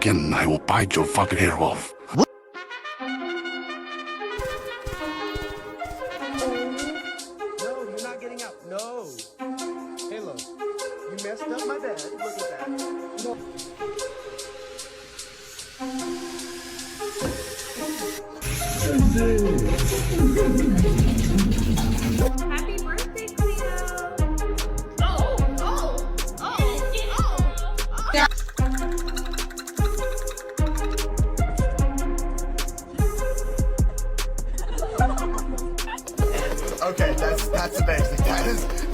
again, I will bite your fucking hair off. No, you're not getting out. No. Halo, you messed up my bed. Look at that. No. Happy birthday, Cleo! Okay, that's amazing. That is